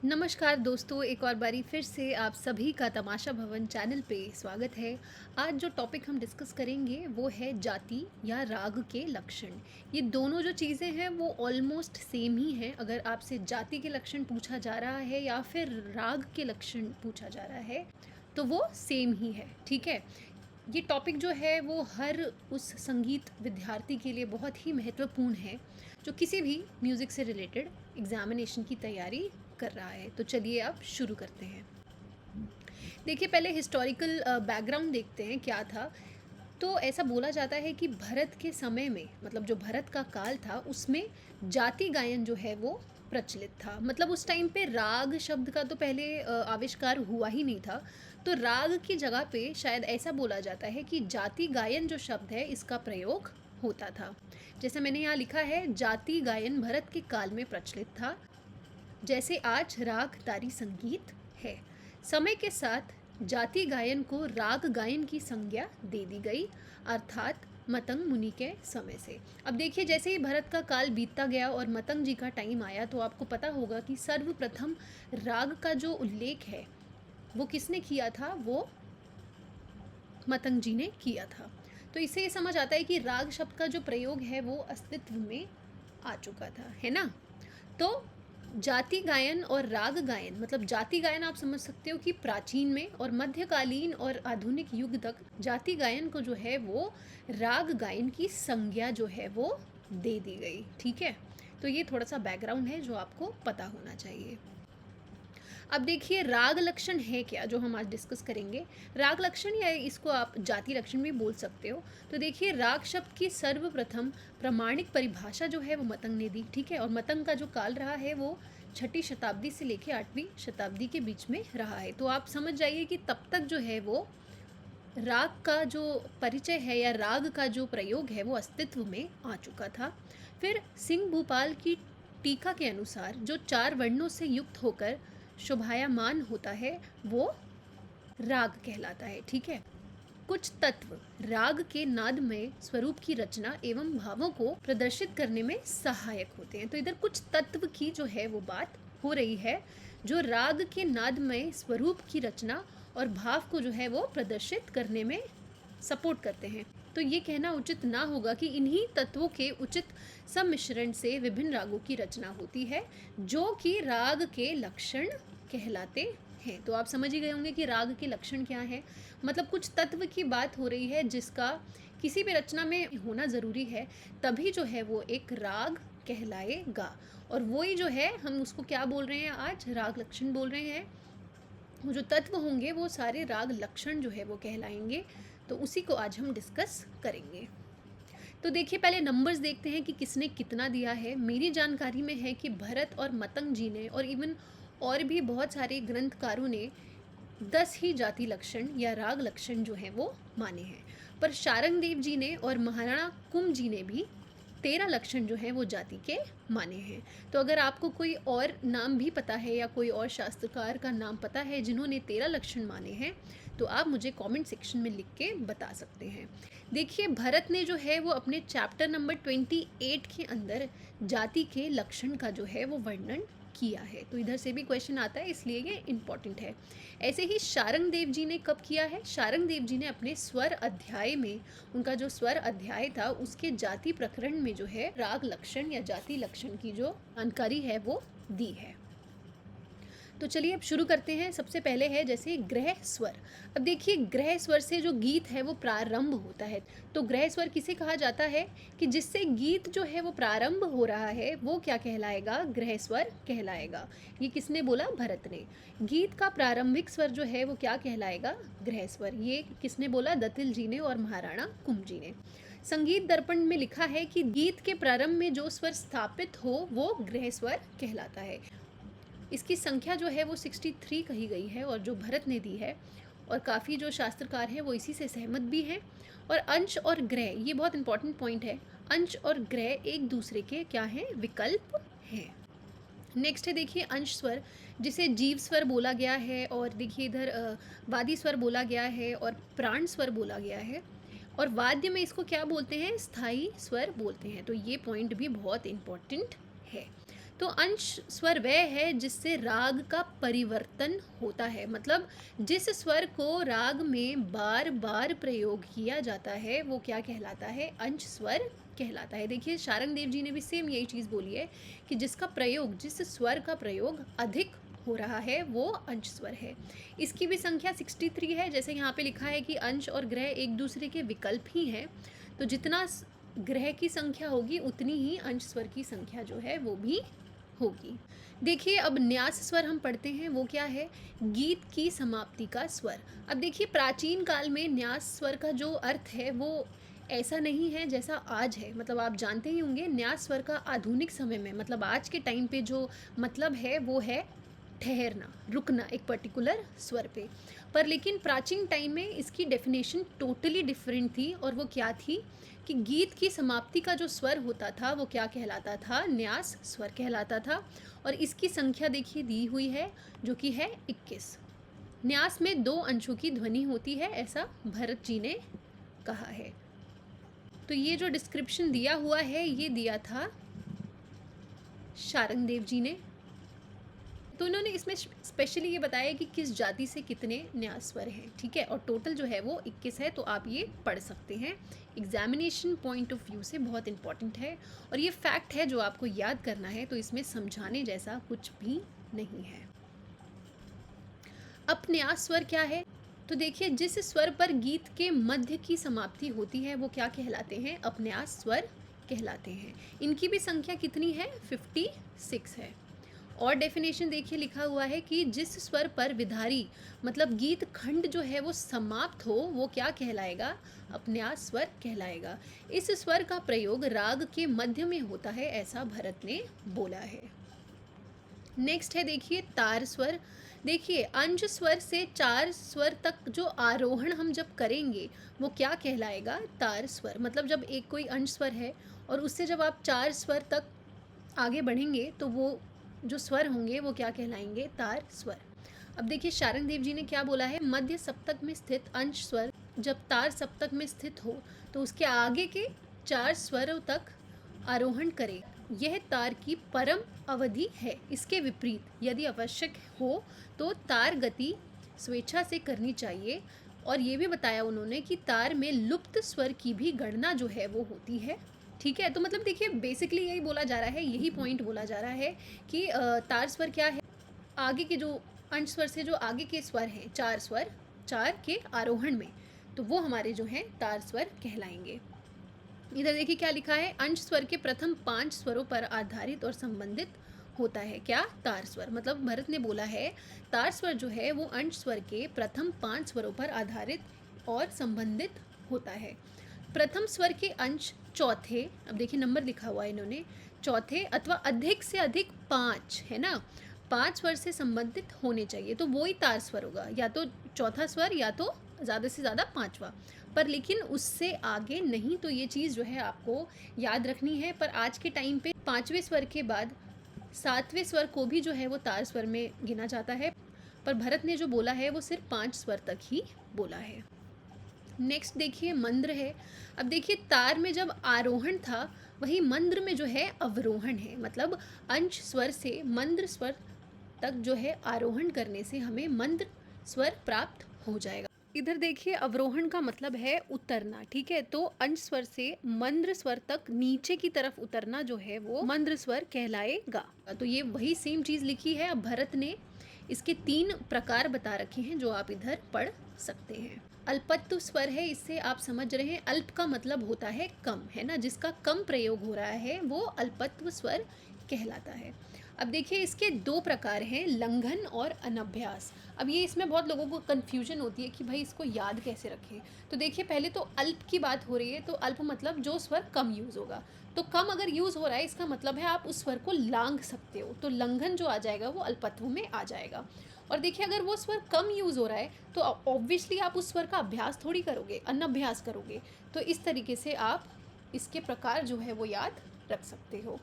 नमस्कार दोस्तों, एक और बारी फिर से आप सभी का तमाशा भवन चैनल पे स्वागत है। आज जो टॉपिक हम डिस्कस करेंगे वो है जाति या राग के लक्षण। ये दोनों जो चीज़ें हैं वो ऑलमोस्ट सेम ही हैं। अगर आपसे जाति के लक्षण पूछा जा रहा है या फिर राग के लक्षण पूछा जा रहा है तो वो सेम ही है, ठीक है। ये टॉपिक जो है वो हर उस संगीत विद्यार्थी के लिए बहुत ही महत्वपूर्ण है जो किसी भी म्यूज़िक से रिलेटेड एग्जामिनेशन की तैयारी कर रहा है। तो चलिए अब शुरू करते हैं। देखिए, पहले हिस्टोरिकल बैकग्राउंड देखते हैं क्या था। तो ऐसा बोला जाता है कि भरत के समय में, मतलब जो भरत का काल था उसमें जाति गायन जो है वो प्रचलित था। मतलब उस टाइम पे राग शब्द का तो पहले आविष्कार हुआ ही नहीं था। तो राग की जगह पे शायद ऐसा बोला जाता है कि जाति गायन जो शब्द है इसका प्रयोग होता था। जैसे मैंने यहाँ लिखा है, जाति गायन भरत के काल में प्रचलित था, जैसे आज राग तारी संगीत है। समय के साथ जाति गायन को राग गायन की संज्ञा दे दी गई, अर्थात मतंग मुनि के समय से। अब देखिए, जैसे ही भरत का काल बीतता गया और मतंग जी का टाइम आया तो आपको पता होगा कि सर्वप्रथम राग का जो उल्लेख है वो किसने किया था, वो मतंग जी ने किया था। तो इससे ये समझ आता है कि राग शब्द का जो प्रयोग है वो अस्तित्व में आ चुका था, है ना। तो जाति गायन और राग गायन, मतलब जाति गायन आप समझ सकते हो कि प्राचीन में, और मध्यकालीन और आधुनिक युग तक जाति गायन को जो है वो राग गायन की संज्ञा जो है वो दे दी गई, ठीक है। तो ये थोड़ा सा बैकग्राउंड है जो आपको पता होना चाहिए। अब देखिए, राग लक्षण है क्या जो हम आज डिस्कस करेंगे। राग लक्षण या इसको आप जाति लक्षण भी बोल सकते हो। तो देखिए, राग शब्द की सर्वप्रथम प्रमाणिक परिभाषा जो है वो मतंग ने दी, ठीक है। और मतंग का जो काल रहा है वो 6ठी शताब्दी से लेकर 8वीं शताब्दी के बीच में रहा है। तो आप समझ जाइए कि तब तक जो है वो राग का जो परिचय है या राग का जो प्रयोग है वो अस्तित्व में आ चुका था। फिर सिंह भूपाल की टीका के अनुसार जो 4 वर्णों से युक्त होकर शोभायमान होता है वो राग कहलाता है, ठीक है। कुछ तत्व राग के नादमय स्वरूप की रचना एवं भावों को प्रदर्शित करने में सहायक होते हैं। तो इधर कुछ तत्व की जो है वो बात हो रही है जो राग के नादमय स्वरूप की रचना और भाव को जो है वो प्रदर्शित करने में सपोर्ट करते हैं। तो ये कहना उचित ना होगा कि इन्हीं तत्वों के उचित सम्मिश्रण से विभिन्न रागों की रचना होती है जो कि राग के लक्षण कहलाते हैं। तो आप समझ ही गए होंगे कि राग के लक्षण क्या है। मतलब कुछ तत्व की बात हो रही है जिसका किसी भी रचना में होना ज़रूरी है, तभी जो है वो एक राग कहलाएगा। और वही जो है हम उसको क्या बोल रहे हैं, आज राग लक्षण बोल रहे हैं। वो जो तत्व होंगे वो सारे राग लक्षण जो है वो कहलाएंगे। तो उसी को आज हम डिस्कस करेंगे। तो देखिए, पहले नंबर्स देखते हैं कि किसने कितना दिया है। मेरी जानकारी में है कि भरत और मतंग जी ने और इवन और भी बहुत सारे ग्रंथकारों ने 10 ही जाति लक्षण या राग लक्षण जो हैं वो माने हैं। पर शारंग देव जी ने और महाराणा कुंभ जी ने भी 13 लक्षण जो हैं वो जाति के माने हैं। तो अगर आपको कोई और नाम भी पता है या कोई और शास्त्रकार का नाम पता है जिन्होंने 13 लक्षण माने हैं तो आप मुझे कमेंट सेक्शन में लिख के बता सकते हैं। देखिए, भरत ने जो है वो अपने चैप्टर नंबर 28 के अंदर जाति के लक्षण का जो है वो वर्णन किया है। तो इधर से भी क्वेश्चन आता है, इसलिए ये इम्पॉर्टेंट है। ऐसे ही शारंग देव जी ने कब किया है? शारंग देव जी ने अपने स्वर अध्याय में, उनका जो स्वर अध्याय था उसके जाति प्रकरण में जो है राग लक्षण या जाति लक्षण की जो जानकारी है वो दी है। तो चलिए अब शुरू करते हैं। सबसे पहले है जैसे ग्रह स्वर। अब देखिए, ग्रह स्वर से जो गीत है वो प्रारंभ होता है। तो ग्रह स्वर किसे कहा जाता है कि जिससे गीत जो है वो प्रारंभ हो रहा है वो क्या कहलाएगा? ग्रह स्वर कहलाएगा। ये किसने बोला? भरत ने। गीत का प्रारंभिक स्वर जो है वो क्या कहलाएगा? ग्रह स्वर। ये किसने बोला? दत्तिल जी ने और महाराणा कुंभ जी ने। संगीत दर्पण में लिखा है कि गीत के प्रारंभ में जो स्वर स्थापित हो वो ग्रह स्वर कहलाता है। इसकी संख्या जो है वो 63 कही गई है और जो भरत ने दी है, और काफ़ी जो शास्त्रकार हैं वो इसी से सहमत भी हैं। और अंश और ग्रह, ये बहुत इंपॉर्टेंट पॉइंट है। अंश और ग्रह एक दूसरे के क्या हैं? विकल्प हैं। नेक्स्ट है देखिए अंश स्वर, जिसे जीव स्वर बोला गया है, और देखिए इधर वादी स्वर बोला गया है और प्राण स्वर बोला गया है। और वाद्य में इसको क्या बोलते हैं? स्थाई स्वर बोलते हैं। तो ये पॉइंट भी बहुत इंपॉर्टेंट है। तो अंश स्वर वह है जिससे राग का परिवर्तन होता है, मतलब जिस स्वर को राग में बार बार प्रयोग किया जाता है वो क्या कहलाता है, अंश स्वर कहलाता है। देखिए शारंग देव जी ने भी सेम यही चीज़ बोली है कि जिसका प्रयोग, जिस स्वर का प्रयोग अधिक हो रहा है वो अंश स्वर है। इसकी भी संख्या 63 है। जैसे यहाँ पे लिखा है कि अंश और ग्रह एक दूसरे के विकल्प ही हैं, तो जितना ग्रह की संख्या होगी उतनी ही अंश स्वर की संख्या जो है वो भी होगी। देखिए अब न्यास स्वर हम पढ़ते हैं, वो क्या है, गीत की समाप्ति का स्वर। अब देखिए प्राचीन काल में न्यास स्वर का जो अर्थ है वो ऐसा नहीं है जैसा आज है। मतलब आप जानते ही होंगे न्यास स्वर का आधुनिक समय में, मतलब आज के टाइम पे जो मतलब है वो है ठहरना, रुकना एक पर्टिकुलर स्वर पे। पर लेकिन प्राचीन टाइम में इसकी डेफिनेशन टोटली डिफरेंट थी, और वो क्या थी कि गीत की समाप्ति का जो स्वर होता था वो क्या कहलाता था, न्यास स्वर कहलाता था। और इसकी संख्या देखिए दी हुई है जो कि है 21। न्यास में 2 अंशों की ध्वनि होती है, ऐसा भरत जी ने कहा है। तो ये जो डिस्क्रिप्शन दिया हुआ है ये दिया था शारंग देव जी ने। तो उन्होंने इसमें स्पेशली ये बताया कि किस जाति से कितने न्यास स्वर हैं, ठीक है, और टोटल जो है वो 21 है। तो आप ये पढ़ सकते हैं, एग्जामिनेशन पॉइंट ऑफ व्यू से बहुत इंपॉर्टेंट है और ये फैक्ट है जो आपको याद करना है, तो इसमें समझाने जैसा कुछ भी नहीं है। अपन्यास स्वर क्या है, तो देखिए जिस स्वर पर गीत के मध्य की समाप्ति होती है वो क्या कहलाते हैं, अपन्यास स्वर कहलाते हैं। इनकी भी संख्या कितनी है, 56 है। और डेफिनेशन देखिए लिखा हुआ है कि जिस स्वर पर विधारी मतलब गीत खंड जो है वो समाप्त हो वो क्या कहलाएगा, अपन्यास स्वर कहलाएगा। इस स्वर का प्रयोग राग के मध्य में होता है, ऐसा भरत ने बोला है। नेक्स्ट है देखिए तार स्वर। देखिए अंश स्वर से 4 स्वर तक जो आरोहण हम जब करेंगे वो क्या कहलाएगा, तार स्वर। मतलब जब एक कोई अंश स्वर है और उससे जब आप 4 स्वर तक आगे बढ़ेंगे तो वो जो स्वर होंगे वो क्या कहलाएंगे, तार स्वर। अब देखिए शारंग देव जी ने क्या बोला है, मध्य सप्तक में स्थित अंश स्वर जब तार सप्तक में स्थित हो तो उसके आगे के 4 स्वरों तक आरोहण करे, यह तार की परम अवधि है। इसके विपरीत यदि आवश्यक हो तो तार गति स्वेच्छा से करनी चाहिए। और ये भी बताया उन्होंने कि तार में लुप्त स्वर की भी गणना जो है वो होती है, ठीक है। तो मतलब देखिए बेसिकली यही बोला जा रहा है, यही पॉइंट बोला जा रहा है कि तार स्वर क्या है, आगे के जो अंश स्वर से जो आगे के स्वर हैं, 4 स्वर, 4 के आरोहण में, तो वो हमारे जो हैं तार स्वर कहलाएंगे। इधर देखिए क्या लिखा है, अंश स्वर के प्रथम 5 स्वरों पर आधारित और संबंधित होता है क्या, तार स्वर। मतलब भरत ने बोला है तार स्वर जो है वो अंश स्वर के प्रथम 5 स्वरों पर आधारित और संबंधित होता है। प्रथम स्वर के अंश चौथे, अब देखिए नंबर लिखा हुआ है इन्होंने, चौथे अथवा अधिक से अधिक 5 है ना, 5 स्वर से संबंधित होने चाहिए, तो वो ही तार स्वर होगा, या तो चौथा स्वर या तो ज़्यादा से ज़्यादा 5वां, पर लेकिन उससे आगे नहीं। तो ये चीज़ जो है आपको याद रखनी है। पर आज के टाइम पे 5वें स्वर के बाद 7वें स्वर को भी जो है वो तार स्वर में गिना जाता है, पर भरत ने जो बोला है वो सिर्फ 5 स्वर तक ही बोला है। नेक्स्ट देखिए मंद्र है। अब देखिए तार में जब आरोहण था वही मंद्र में जो है अवरोहण है, मतलब अंश स्वर से मंद्र स्वर तक जो है आरोहण करने से हमें मंद्र स्वर प्राप्त हो जाएगा। इधर देखिए अवरोहण का मतलब है उतरना, ठीक है। तो अंश स्वर से मंद्र स्वर तक नीचे की तरफ उतरना जो है वो मंद्र स्वर कहलाएगा। तो ये वही सेम चीज़ लिखी है। अब भरत ने इसके 3 प्रकार बता रखे हैं जो आप इधर पढ़ सकते हैं। अल्पत्व स्वर है, इससे आप समझ रहे हैं अल्प का मतलब होता है कम, है ना, जिसका कम प्रयोग हो रहा है वो अल्पत्व स्वर कहलाता है। अब देखिए इसके 2 प्रकार हैं, लंघन और अनभ्यास। अब ये इसमें बहुत लोगों को कन्फ्यूजन होती है कि भाई इसको याद कैसे रखें। तो देखिए पहले तो अल्प की बात हो रही है, तो अल्प मतलब जो स्वर कम यूज़ होगा। तो कम अगर यूज़ हो रहा है इसका मतलब है आप उस स्वर को लांघ सकते हो, तो लंघन जो आ जाएगा वो अल्पत्व में आ जाएगा। और देखिए अगर वो स्वर कम यूज़ हो रहा है तो ऑब्वियसली आप उस स्वर का अभ्यास थोड़ी करोगे, अनभ्यास करोगे। तो इस तरीके से आप इसके प्रकार जो है वो याद रख सकते हो।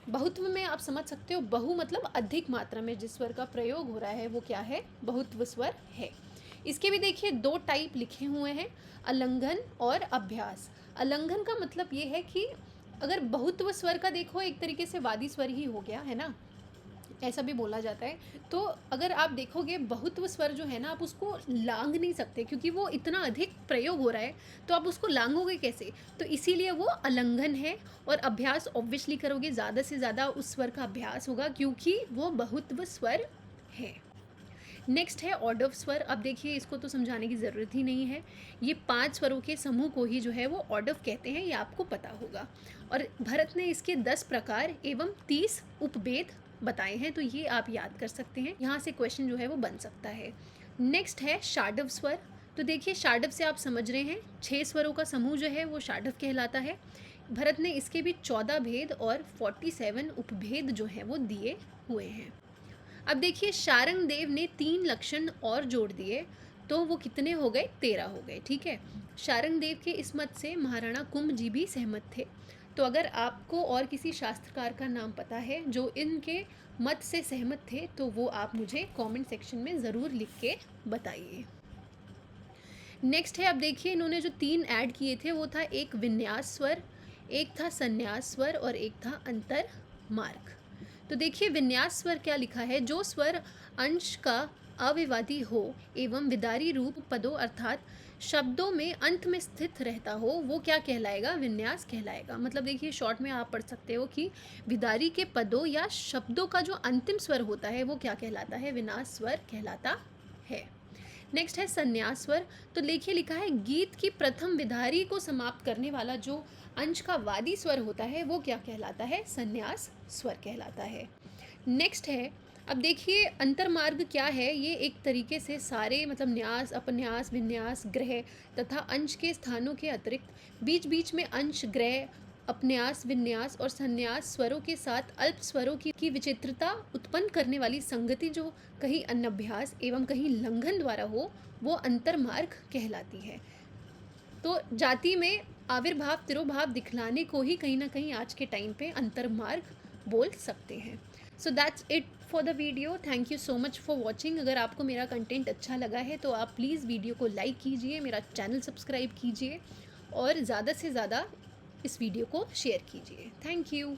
बहुत्व में आप समझ सकते हो, बहु मतलब अधिक मात्रा में जिस स्वर का प्रयोग हो रहा है वो क्या है, बहुत्व स्वर है। इसके भी देखिए 2 टाइप लिखे हुए हैं, अलंघन और अभ्यास। अलंघन का मतलब ये है कि अगर बहुत्व स्वर का देखो एक तरीके से वादी स्वर ही हो गया, है ना, ऐसा भी बोला जाता है। तो अगर आप देखोगे बहुत्व स्वर जो है ना, आप उसको लांघ नहीं सकते क्योंकि वो इतना अधिक प्रयोग हो रहा है, तो आप उसको लांघोगे कैसे? तो इसीलिए वो अलंघन है। और अभ्यास ऑब्वियसली करोगे, ज़्यादा से ज़्यादा उस स्वर का अभ्यास होगा क्योंकि वो बहुत्व स्वर है। नेक्स्ट है ऑर्डव स्वर। अब देखिए, इसको तो समझाने की ज़रूरत ही नहीं है। ये 5 स्वरों के समूह को ही जो है वो ऑर्डव कहते हैं, ये आपको पता होगा। और भरत ने इसके 10 प्रकार एवं 30 उपभेद बताए हैं, तो ये आप याद कर सकते हैं। यहाँ से क्वेश्चन जो है वो बन सकता है। नेक्स्ट है शाडव स्वर। तो देखिए, शाडव से आप समझ रहे हैं 6 स्वरों का समूह जो है वो शाडव कहलाता है। भरत ने इसके भी 14 भेद और 47 उपभेद जो हैं वो दिए हुए हैं। अब देखिए, शारंग देव ने 3 लक्षण और जोड़ दिए, तो वो कितने हो गए? 13 हो गए। ठीक है, शारंग देव के इस मत से महाराणा कुंभ जी भी सहमत थे। तो अगर आपको और किसी शास्त्रकार का नाम पता है जो इनके मत से सहमत थे, तो वो आप मुझे कमेंट सेक्शन में ज़रूर लिख के बताइए। नेक्स्ट है, अब देखिए, इन्होंने जो 3 ऐड किए थे वो था एक विन्यास स्वर, एक था संन्यास स्वर और एक था अंतर मार्ग। तो देखिए, विन्यास स्वर क्या लिखा है? जो स्वर अंश का अविवादी हो एवं विदारी रूप पदों अर्थात शब्दों में अंत में स्थित रहता हो, वो क्या कहलाएगा? विन्यास कहलाएगा। मतलब देखिए, शॉर्ट में आप पढ़ सकते हो कि विदारी के पदों या शब्दों का जो अंतिम स्वर होता है वो क्या कहलाता है? विन्यास स्वर कहलाता है। नेक्स्ट है संन्यास स्वर। तो देखिए, लिखा है गीत की प्रथम विधारी को समाप्त करने वाला जो अंश का वादी स्वर होता है वो क्या कहलाता है? संन्यास स्वर कहलाता है। नेक्स्ट है, अब देखिए, अंतर्मार्ग क्या है? ये एक तरीके से सारे मतलब न्यास, अपन्यास, विन्यास, ग्रह तथा अंश के स्थानों के अतिरिक्त बीच बीच में अंश, ग्रह, अपन्यास, विन्यास और संन्यास स्वरों के साथ अल्प स्वरों की विचित्रता उत्पन्न करने वाली संगति जो कहीं अनभ्यास एवं कहीं लंघन द्वारा हो, वो अंतर्मार्ग कहलाती है। तो जाति में आविर्भाव, तिरोभाव दिखलाने को ही कहीं ना कहीं आज के टाइम पे अंतर्मार्ग बोल सकते हैं। So that's it for the video. Thank you so much for watching. अगर आपको मेरा कंटेंट अच्छा लगा है तो आप प्लीज़ वीडियो को लाइक कीजिए, मेरा चैनल सब्सक्राइब कीजिए और ज़्यादा से ज़्यादा इस वीडियो को शेयर कीजिए। Thank you.